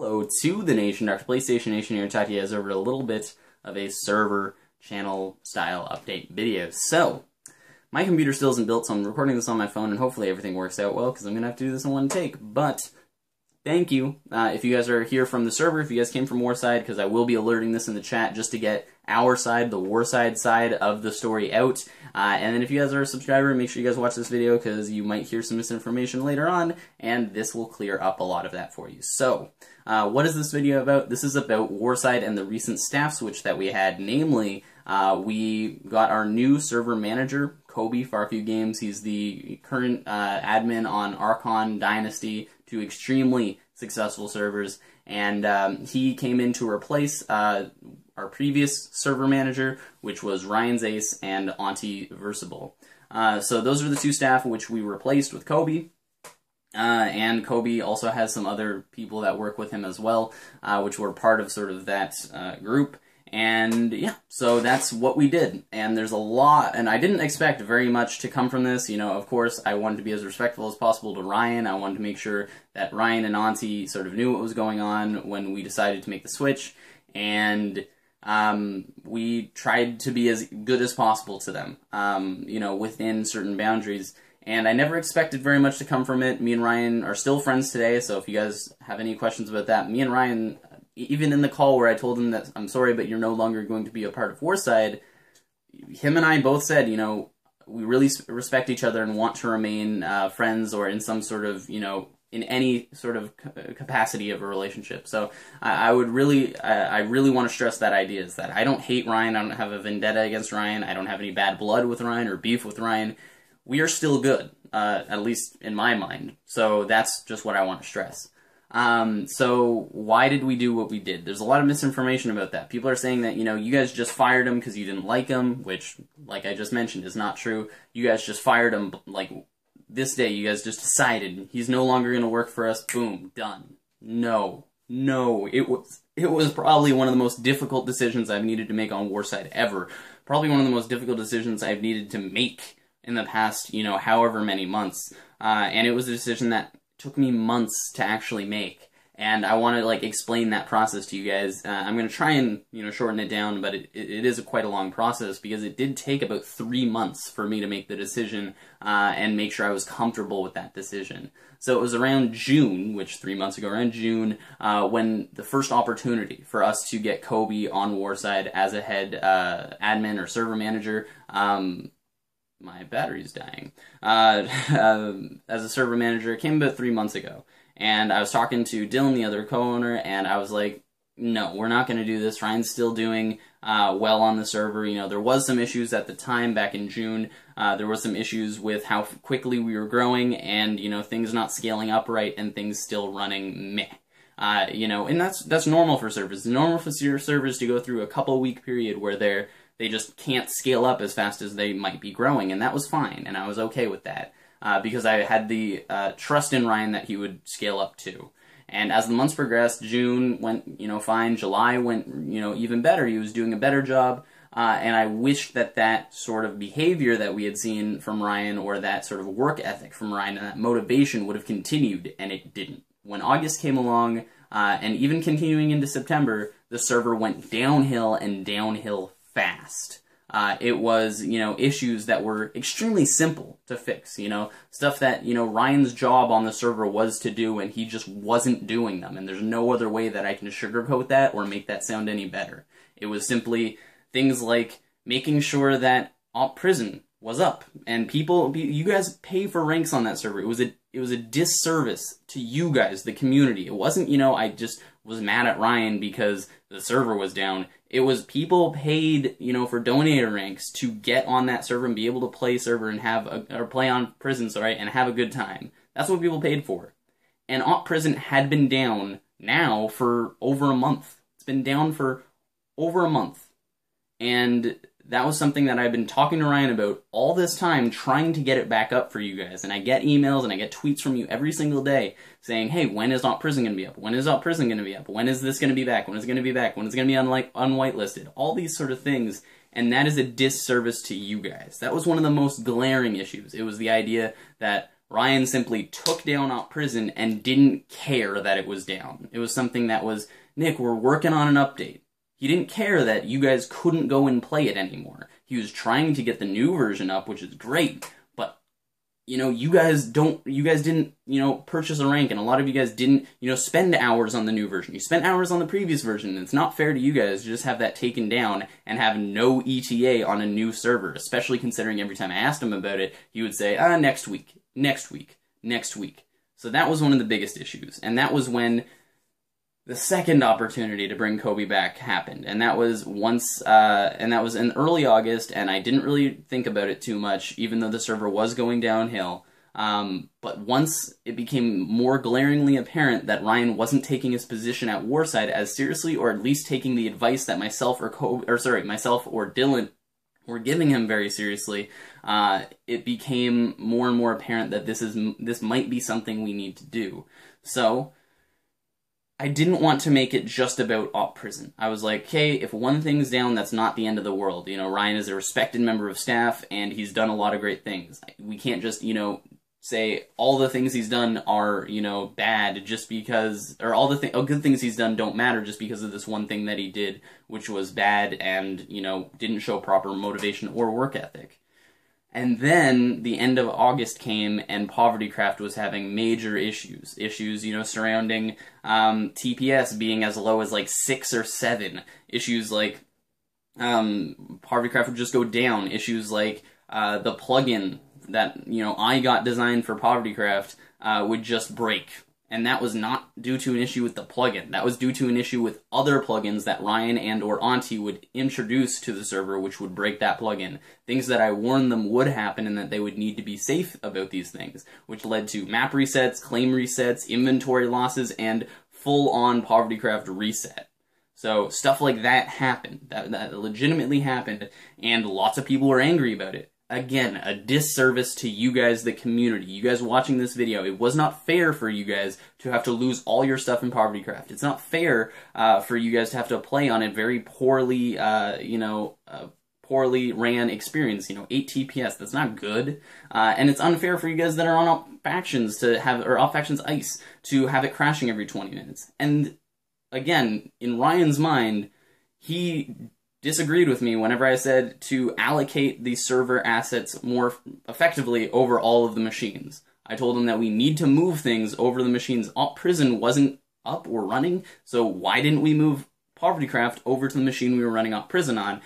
Hello to the nation, Dr. PlayStation Nation here to talk to you guys over a little bit of a server channel style update video. So, my computer still isn't built, so I'm recording this on my phone, and hopefully everything works out well, because I'm going to have to do this in one take. But, thank you. If you guys are here from the server, if you guys came from Warside, because I will be alerting this in the chat just to get our side, the Warside side of the story out. And then if you guys are a subscriber, make sure you guys watch this video, because you might hear some misinformation later on, and this will clear up a lot of that for you. So, what is this video about? This is about Warside and the recent staff switch that we had. Namely, we got our new server manager, Kobe Farfew Games. He's the current admin on Archon Dynasty, two extremely successful servers, and he came in to replace our previous server manager, which was Ryan's Ace and Auntie Versible. So those are the two staff which we replaced with Kobe. And Kobe also has some other people that work with him as well, which were part of sort of that group. And yeah, so that's what we did. And there's a lot, and I didn't expect very much to come from this. You know, of course, I wanted to be as respectful as possible to Ryan. I wanted to make sure that Ryan and Auntie sort of knew what was going on when we decided to make the switch. And we tried to be as good as possible to them, you know, within certain boundaries. And I never expected very much to come from it. Me and Ryan are still friends today, so if you guys have any questions about that, me and Ryan, even in the call where I told him that I'm sorry, but you're no longer going to be a part of Warside, him and I both said, you know, we really respect each other and want to remain friends, or in some sort of, you know, in any sort of capacity of a relationship. So I really want to stress that idea, is that I don't hate Ryan, I don't have a vendetta against Ryan, I don't have any bad blood with Ryan or beef with Ryan. We are still good, at least in my mind. So that's just what I want to stress. So why did we do what we did? There's a lot of misinformation about that. People are saying that, you know, you guys just fired him because you didn't like him, which, like I just mentioned, is not true. You guys just fired him, like, this day. You guys just decided he's no longer going to work for us. Boom, done. No, it was probably one of the most difficult decisions I've needed to make on Warside ever. Probably one of the most difficult decisions I've needed to make in the past, you know, however many months. And it was a decision that took me months to actually make. And I want to, like, explain that process to you guys. I'm going to try and, you know, shorten it down, but it is quite a long process, because it did take about 3 months for me to make the decision and make sure I was comfortable with that decision. So it was around June, which 3 months ago, around June, when the first opportunity for us to get Kobe on Warside as a head admin or server manager, my battery's dying, as a server manager, it came about 3 months ago. And I was talking to Dylan, the other co-owner, and I was like, no, we're not going to do this. Ryan's still doing well on the server. You know, there was some issues at the time, back in June. There were some issues with how quickly we were growing, and, you know, things not scaling up right, and things still running meh. You know, and that's normal for servers. It's normal for your servers to go through a couple-week period where they just can't scale up as fast as they might be growing, and that was fine, and I was okay with that. Because I had the trust in Ryan that he would scale up too. And as the months progressed, June went, you know, fine. July went, you know, even better. He was doing a better job. And I wished that that sort of behavior that we had seen from Ryan, or that sort of work ethic from Ryan, and that motivation would have continued, and it didn't. When August came along, and even continuing into September, the server went downhill, and downhill fast. It was, you know, issues that were extremely simple to fix, you know, stuff that, you know, Ryan's job on the server was to do, and he just wasn't doing them, and there's no other way that I can sugarcoat that or make that sound any better. It was simply things like making sure that Op Prison was up, and you guys pay for ranks on that server. It was a disservice to you guys, the community. It wasn't, you know, I just was mad at Ryan because the server was down. It was people paid, you know, for donator ranks to get on that server and be able to play server and or play on Prison, sorry, and have a good time. That's what people paid for. And Op Prison had been down now for over a month. It's been down for over a month. And that was something that I've been talking to Ryan about all this time, trying to get it back up for you guys. And I get emails and I get tweets from you every single day saying, hey, when is Op Prison going to be up? When is Op Prison going to be up? When is this going to be back? When is it going to be back? When is it going to be unwhitelisted? All these sort of things. And that is a disservice to you guys. That was one of the most glaring issues. It was the idea that Ryan simply took down Op Prison and didn't care that it was down. It was something that was, Nick, we're working on an update. He didn't care that you guys couldn't go and play it anymore. He was trying to get the new version up, which is great, but, you know, you guys didn't, you know, purchase a rank, and a lot of you guys didn't, you know, spend hours on the new version. You spent hours on the previous version, and it's not fair to you guys to just have that taken down and have no ETA on a new server, especially considering every time I asked him about it, he would say, next week, next week, next week. So that was one of the biggest issues, and that was when the second opportunity to bring Kobe back happened, and that was in early August, and I didn't really think about it too much, even though the server was going downhill. But once it became more glaringly apparent that Ryan wasn't taking his position at Warside as seriously, or at least taking the advice that myself or Dylan were giving him very seriously, it became more and more apparent that this might be something we need to do. So I didn't want to make it just about Op Prison. I was like, hey, if one thing's down, that's not the end of the world. You know, Ryan is a respected member of staff, and he's done a lot of great things. We can't just, you know, say all the things he's done are, you know, bad just because, or all the good things he's done don't matter just because of this one thing that he did, which was bad and, you know, didn't show proper motivation or work ethic. And then the end of August came, and PovertyCraft was having major issues, you know, surrounding TPS being as low as like 6 or 7. Issues like PovertyCraft would just go down. Issues like the plugin that, you know, I got designed for PovertyCraft would just break. And that was not due to an issue with the plugin. That was due to an issue with other plugins that Ryan and or Auntie would introduce to the server, which would break that plugin. Things that I warned them would happen and that they would need to be safe about these things, which led to map resets, claim resets, inventory losses, and full-on PovertyCraft reset. So stuff like that happened. That legitimately happened, and lots of people were angry about it. Again, a disservice to you guys, the community. You guys watching this video, it was not fair for you guys to have to lose all your stuff in PovertyCraft. It's not fair for you guys to have to play on a very poorly, poorly ran experience. You know, 8 TPS, that's not good. And it's unfair for you guys that are on Op Factions to have, or Op Factions Ice, to have it crashing every 20 minutes. And again, in Ryan's mind, he disagreed with me whenever I said to allocate the server assets more effectively over all of the machines. I told him that we need to move things over the machines. Op Prison wasn't up or running, so why didn't we move PovertyCraft over to the machine we were running Op Prison on?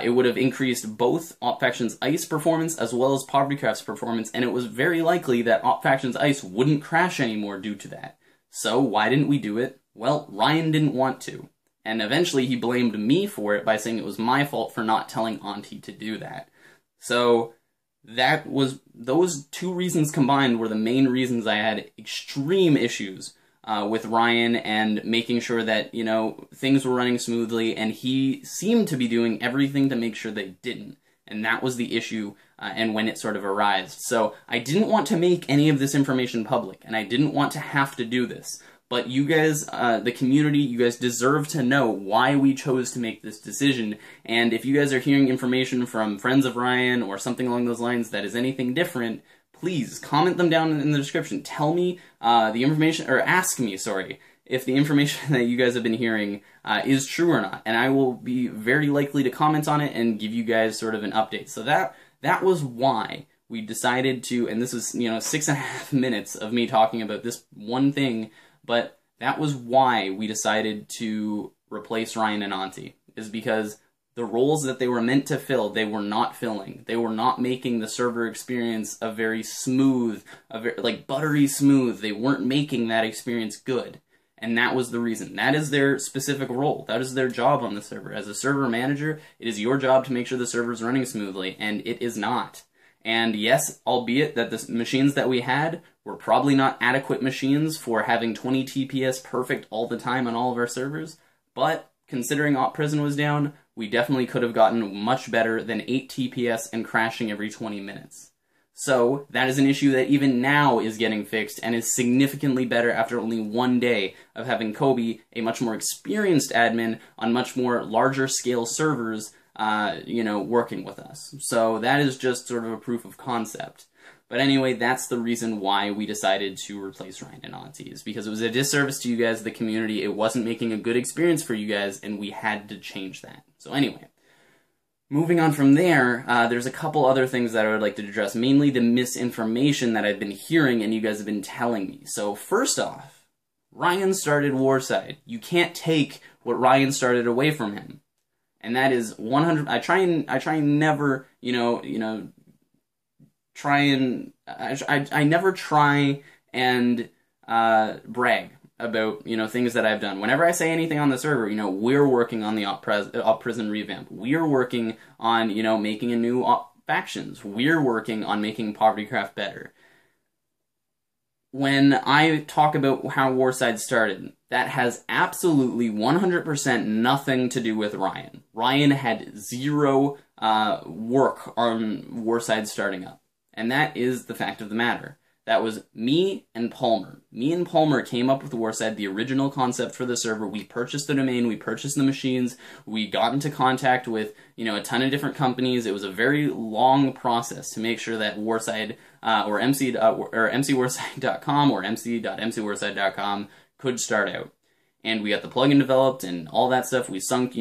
It would have increased both Op Factions Ice performance as well as PovertyCraft's performance, and it was very likely that Op Factions Ice wouldn't crash anymore due to that. So why didn't we do it? Well, Ryan didn't want to. And eventually he blamed me for it by saying it was my fault for not telling Auntie to do that. So those two reasons combined were the main reasons I had extreme issues with Ryan and making sure that, you know, things were running smoothly, and he seemed to be doing everything to make sure they didn't. And that was the issue, and when it sort of arose. So I didn't want to make any of this information public, and I didn't want to have to do this. But you guys, the community, you guys deserve to know why we chose to make this decision. And if you guys are hearing information from friends of Ryan or something along those lines that is anything different, please comment them down in the description. Tell me the information, or ask me, sorry, if the information that you guys have been hearing is true or not. And I will be very likely to comment on it and give you guys sort of an update. So that was why we decided to, and this is, you know, 6.5 minutes of me talking about this one thing, but that was why we decided to replace Ryan and Auntie, is because the roles that they were meant to fill, they were not filling. They were not making the server experience a very smooth, like buttery smooth. They weren't making that experience good. And that was the reason. That is their specific role. That is their job on the server. As a server manager, it is your job to make sure the server is running smoothly, and it is not. And yes, albeit that the machines that we had were probably not adequate machines for having 20 TPS perfect all the time on all of our servers, but considering Op Prison was down, we definitely could have gotten much better than 8 TPS and crashing every 20 minutes. So that is an issue that even now is getting fixed and is significantly better after only 1 day of having Kobe, a much more experienced admin on much more larger scale servers, you know, working with us. So that is just sort of a proof of concept. But anyway, that's the reason why we decided to replace Ryan and Auntie, is because it was a disservice to you guys, the community. It wasn't making a good experience for you guys, and we had to change that. So anyway, moving on from there, there's a couple other things that I would like to address, mainly the misinformation that I've been hearing and you guys have been telling me. So first off, Ryan started Warside. You can't take what Ryan started away from him. And that is 100. I try and never, I never try and brag about, things that I've done. Whenever I say anything on the server, we're working on the op prison revamp. We're working on, making a new op factions. We're working on making Povertycraft better. When I talk about how Warside started, that has absolutely 100% nothing to do with Ryan. Ryan had zero work on Warside starting up. And that is the fact of the matter. That was me and Palmer. Me and Palmer came up with Warside, the original concept for the server. We purchased the domain, we purchased the machines, we got into contact with, a ton of different companies. It was a very long process to make sure that Warside, or mcwarside.com or mc.mcwarside.com could start out. And we got the plugin developed and all that stuff. We sunk,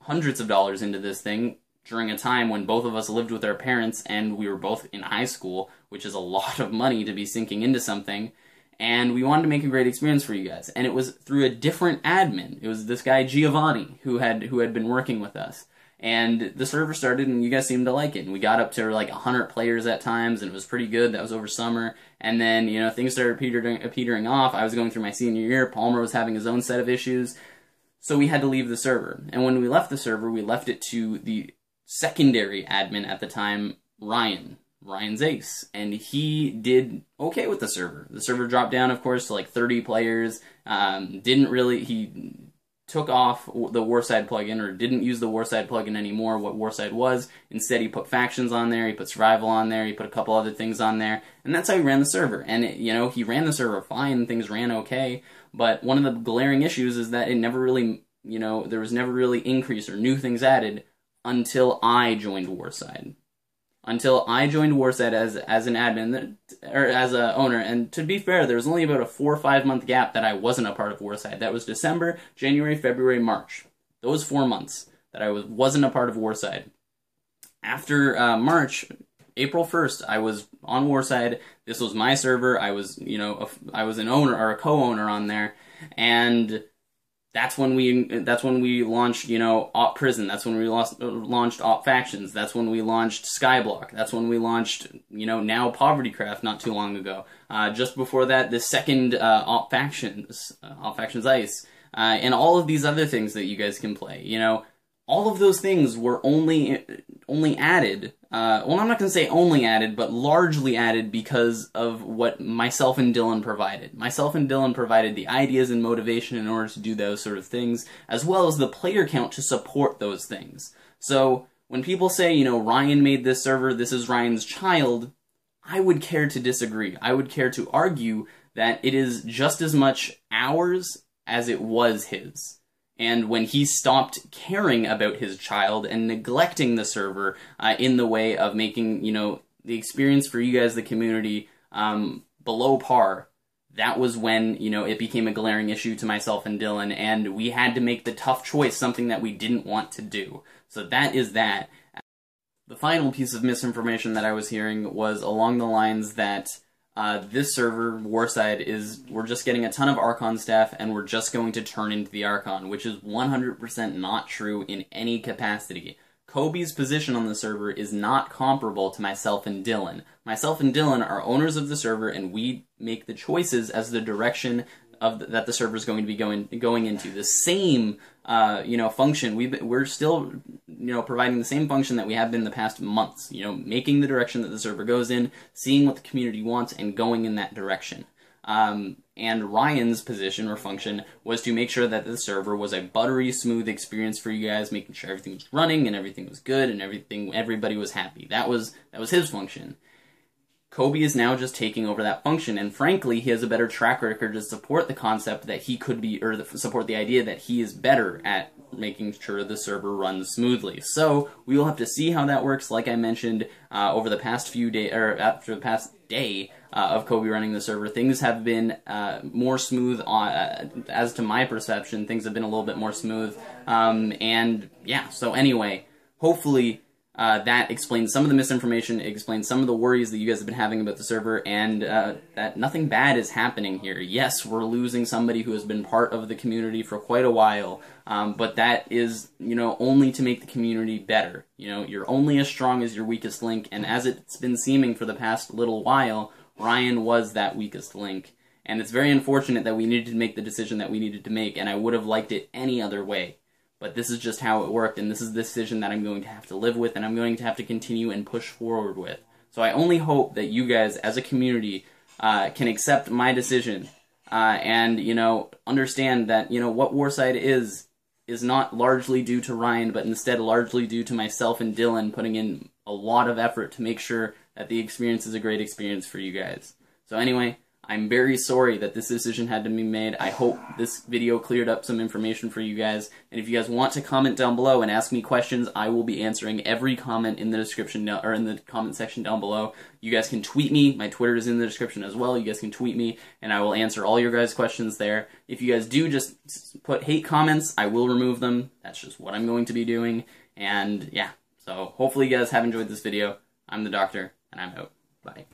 hundreds of dollars into this thing during a time when both of us lived with our parents and we were both in high school, which is a lot of money to be sinking into something, and we wanted to make a great experience for you guys. And it was through a different admin. It was this guy Giovanni who had been working with us. And the server started and you guys seemed to like it. And we got up to like 100 players at times and it was pretty good. That was over summer. And then, things started petering off. I was going through my senior year. Palmer was having his own set of issues. So we had to leave the server. And when we left the server, we left it to the secondary admin at the time, Ryan's Ace, and he did okay with the server. The server dropped down, of course, to like 30 players. He took off the Warside plugin, or didn't use the Warside plugin anymore, what Warside was. Instead, he put factions on there, he put survival on there, he put a couple other things on there, and that's how he ran the server. And, he ran the server fine, things ran okay, but one of the glaring issues is that it never really, there was never really increase or new things added until I joined Warside. Until I joined Warside as an admin, or as a owner, and to be fair, there was only about a 4 or 5 month gap that I wasn't a part of Warside. That was December, January, February, March. Those 4 months that I wasn't a part of Warside. After March, April 1st, I was on Warside. This was my server. I was, I was an owner or a co-owner on there, and that's when we launched, Op Prison. That's when we launched Op Factions. That's when we launched Skyblock. That's when we launched, now Povertycraft not too long ago. Just before that, the second Op Factions Ice, and all of these other things that you guys can play. All of those things were only added. Well, I'm not going to say only added, but largely added because of what myself and Dylan provided. Myself and Dylan provided the ideas and motivation in order to do those sort of things, as well as the player count to support those things. So when people say, Ryan made this server, this is Ryan's child, I would care to disagree. I would care to argue that it is just as much ours as it was his. And when he stopped caring about his child and neglecting the server in the way of making, the experience for you guys, the community, below par, that was when, it became a glaring issue to myself and Dylan, and we had to make the tough choice, something that we didn't want to do. So that is that. The final piece of misinformation that I was hearing was along the lines that this server, Warside, we're just getting a ton of Archon staff and we're just going to turn into the Archon, which is 100% not true in any capacity. Kobe's position on the server is not comparable to myself and Dylan. Myself and Dylan are owners of the server and we make the choices as the direction that the server is going to be going into. The same, function. We're still, providing the same function that we have been the past months. Making the direction that the server goes in, seeing what the community wants, and going in that direction. And Ryan's position or function was to make sure that the server was a buttery smooth experience for you guys, making sure everything was running and everything was good and everybody was happy. That was his function. Kobe is now just taking over that function, and frankly, he has a better track record to support the concept that he could be, or support the idea that he is better at making sure the server runs smoothly. So we will have to see how that works. Like I mentioned, over the past few days, or after the past day of Kobe running the server, things have been more smooth. As to my perception, things have been a little bit more smooth. And yeah, so anyway, hopefully that explains some of the misinformation, it explains some of the worries that you guys have been having about the server, and that nothing bad is happening here. Yes, we're losing somebody who has been part of the community for quite a while, but that is, only to make the community better. You're only as strong as your weakest link, and as it's been seeming for the past little while, Ryan was that weakest link. And it's very unfortunate that we needed to make the decision that we needed to make, and I would have liked it any other way. But this is just how it worked, and this is the decision that I'm going to have to live with, and I'm going to have to continue and push forward with. So I only hope that you guys, as a community, can accept my decision, and, understand that, what Warside is not largely due to Ryan, but instead largely due to myself and Dylan putting in a lot of effort to make sure that the experience is a great experience for you guys. So anyway, I'm very sorry that this decision had to be made. I hope this video cleared up some information for you guys. And if you guys want to comment down below and ask me questions, I will be answering every comment in the description, or in the comment section down below. You guys can tweet me. My Twitter is in the description as well. You guys can tweet me, and I will answer all your guys' questions there. If you guys do just put hate comments, I will remove them. That's just what I'm going to be doing. And yeah, so hopefully you guys have enjoyed this video. I'm the Doctor, and I'm out. Bye.